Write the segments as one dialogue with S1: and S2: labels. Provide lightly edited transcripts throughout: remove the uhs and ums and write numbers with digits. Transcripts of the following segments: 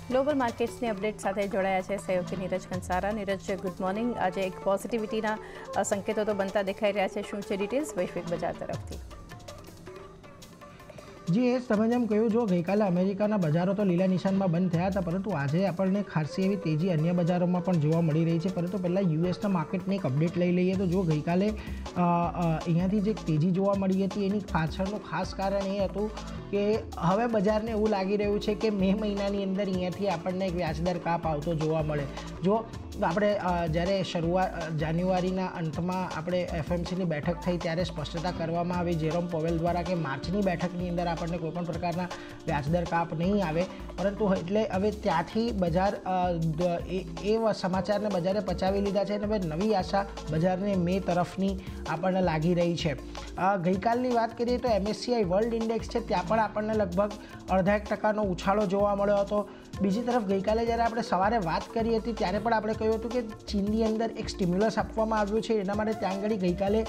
S1: Global માર્કેટ્સની update સાથે જોડાયા છે સહયોગી નીરજ કંસારા। Neeraj, good morning. આજે એક પોઝિટિવિટીના સંકેતો તો બનતા દેખાઈ રહ્યા છે, શું છે ડિટેલ્સ વૈશ્વિક બજાર તરફથી?
S2: જી, એ તમે જેમ કહ્યું, જો ગઈકાલે અમેરિકાના બજારો તો લીલા નિશાનમાં બંધ થયા હતા, પરંતુ આજે આપણને ખાસી એવી તેજી અન્ય બજારોમાં પણ જોવા મળી રહી છે। પરંતુ પહેલાં યુએસના માર્કેટની એક અપડેટ લઈ લઈએ તો જો ગઈકાલે અહીંયાથી જે તેજી જોવા મળી હતી એની પાછળનું ખાસ કારણ એ હતું કે હવે બજારને એવું લાગી રહ્યું છે કે મે મહિનાની અંદર અહીંયાથી આપણને એક વ્યાજદર કાપ આવતો જોવા મળે। જો આપણે જ્યારે જાન્યુઆરીના અંતમાં આપણે એફએમસીની બેઠક થઈ ત્યારે સ્પષ્ટતા કરવામાં આવી જેરોમ પોવેલ દ્વારા કે માર્ચની બેઠકની અંદર આપણને કોઈપણ પ્રકારના વ્યાજદર કાપ નહીં આવે, પરંતુ એટલે હવે ત્યાંથી બજાર એ સમાચારને બજારે પચાવી લીધા છે અને હવે નવી આશા બજારને મે તરફની આપણને લાગી રહી છે। ગઈકાલની વાત કરીએ તો MSCI વર્લ્ડ ઇન્ડેક્સ છે ત્યાં પણ આપણને લગભગ 0.5% ઉછાળો જોવા મળ્યો હતો। બીજી તરફ ગઈકાલે જ્યારે આપણે સવારે વાત કરી હતી ત્યારે પણ આપણે કહ્યું હતું કે ચીનની અંદર એક સ્ટિમ્યુલસ આપવામાં આવ્યું છે, એના માટે ત્યાં આગળ ગઈકાલે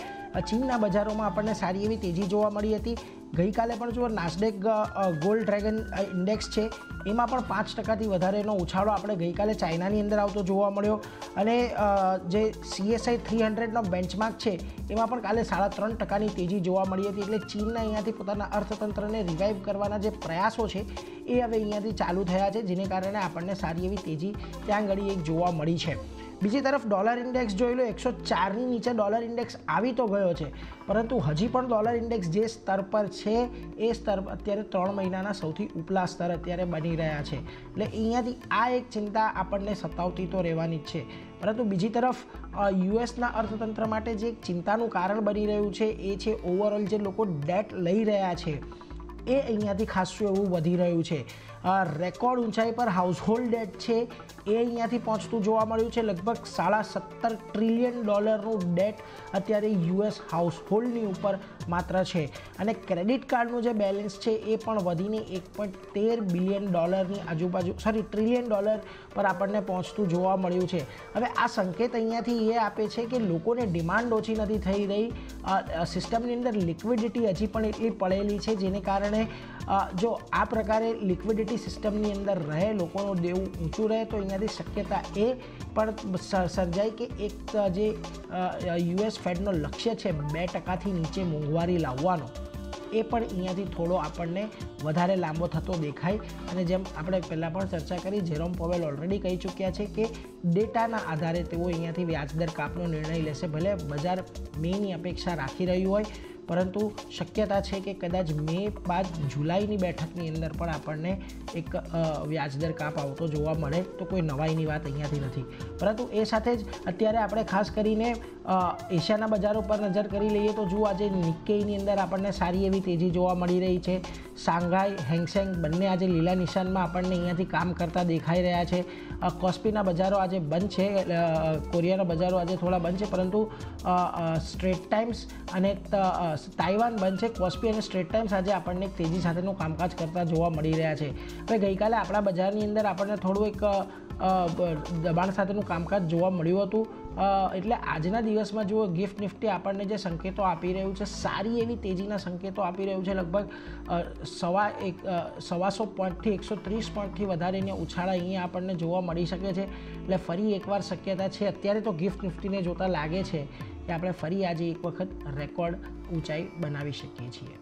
S2: ચીનના બજારોમાં આપણને સારી એવી તેજી જોવા મળી હતી। ગઈકાલે પણ જો નાસ્ડેક ગોલ્ડ ડ્રેગન ઇન્ડેક્સ છે એમાં પણ 5%થી વધારેનો ઉછાળો આપણે ગઈકાલે ચાઇનાની અંદર આવતો જોવા મળ્યો અને જે CSI 300નો બેન્ચમાર્ક છે એમાં પણ કાલે 3.5%ની તેજી જોવા મળી હતી। એટલે ચીનના અહીંયાથી પોતાના અર્થતંત્રને રિવાઇવ કરવાના જે પ્રયાસો છે એ હવે અહીંયાથી ચાલુ થયા છે, જેને કારણે આપણને સારી એવી તેજી ત્યાં ઘડી એક જોવા મળી છે। બીજી તરફ ડોલર ઇન્ડેક્સ જોઈ લો, 104ની નીચે ડોલર ઇન્ડેક્સ આવી તો ગયો છે, પરંતુ હજી પણ ડોલર ઇન્ડેક્સ જે સ્તર પર છે એ સ્તર અત્યારે 3 મહિનાના સૌથી ઉપલા સ્તર અત્યારે બની રહ્યા છે। એટલે અહીંયાથી આ એક ચિંતા આપણને સતાવતી તો રહેવાની જ છે। પરંતુ બીજી તરફ યુએસના અર્થતંત્ર માટે જે ચિંતાનું કારણ બની રહ્યું છે એ છે ઓવરઓલ જે લોકો ડેટ લઈ રહ્યા છે એ અહીંયાથી ખાસું એવું વધી રહ્યું છે। રેકોર્ડ ઊંચાઈ પર હાઉસહોલ્ડ ડેટ છે એ અહીંયાથી પહોંચતું જોવા મળ્યું છે। લગભગ $17.5 ટ્રિલિયન ડેટ અત્યારે યુએસ હાઉસહોલ્ડની ઉપર માત્ર છે અને ક્રેડિટ કાર્ડનું જે બેલેન્સ છે એ પણ વધીને $1.13 બિલિયન આજુબાજુ ટ્રિલિયન ડોલર પર આપણને પહોંચતું જોવા મળ્યું છે। હવે આ સંકેત અહીંયાથી એ આપે છે કે લોકોને ડિમાન્ડ ઓછી નથી થઈ રહી, સિસ્ટમની અંદર લિક્વિડિટી હજી પણ એટલી પડેલી છે, જેને કારણે જો આ પ્રકારે લિક્વિડિટી સિસ્ટમની અંદર રહે, લોકોનું દેવું ઊંચું રહે તો અહીંયાથી શક્યતા એ પણ સર્જાય કે એક જે યુએસ ફેડનો લક્ષ્ય છે 2%થી નીચે મોંઘવારી લાવવાનો એ પણ અહીંયાથી થોડો આપણને વધારે લાંબો થતો દેખાય। અને જેમ આપણે પહેલાં પણ ચર્ચા કરી, જેરોમ પોવેલ ઓલરેડી કહી ચૂક્યા છે કે ડેટાના આધારે તેઓ અહીંયાથી વ્યાજદર કાપનો નિર્ણય લેશે। ભલે બજાર મેની અપેક્ષા રાખી રહ્યું હોય, પરંતુ શક્યતા છે કે કદાચ મે બાદ જુલાઈની બેઠકની અંદર પણ આપણને એક વ્યાજદર કાપ આવતો જોવા મળે તો કોઈ નવાઈની વાત અહીંયાથી નથી। પરંતુ એ સાથે જ અત્યારે આપણે ખાસ કરીને એશિયાના બજારો પર નજર કરી લઈએ તો જુઓ આજે નિક્કેઈની અંદર આપણને સારી એવી તેજી જોવા મળી રહી છે। શાંઘાઈ, હેંગસેંગ બંને આજે લીલા નિશાનમાં આપણને અહીંયાથી કામ કરતા દેખાઈ રહ્યા છે। કોસ્પીના બજારો આજે બંધ છે, કોરિયાના બજારો આજે થોડા બંધ છે, પરંતુ સ્ટ્રેટ ટાઈમ્સ અને તાઇવાન બંધ છે। કોસ્પી અને સ્ટ્રેટ ટાઈમ્સ આજે આપણને એક તેજી સાથેનું કામકાજ કરતા જોવા મળી રહ્યા છે। હવે ગઈકાલે આપણા બજારની અંદર આપણને થોડું એક દબાણ સાથેનું કામકાજ જોવા મળ્યું હતું, એટલે આજના દિવસમાં જુઓ ગિફ્ટ નિફ્ટી આપણને જે સંકેતો આપી રહ્યું છે, સારી એવી તેજીના સંકેતો આપી રહ્યું છે। લગભગ 125 પોઈન્ટથી 130 પોઈન્ટથી વધારેની ઉછાળા અહીંયા આપણને જોવા મળી શકે છે। એટલે ફરી એકવાર શક્યતા છે અત્યારે તો ગિફ્ટ નિફ્ટીને જોતાં લાગે છે કે આપણે ફરી આજે એક વખત રેકોર્ડ ઊંચાઈ બનાવી શકીએ છીએ।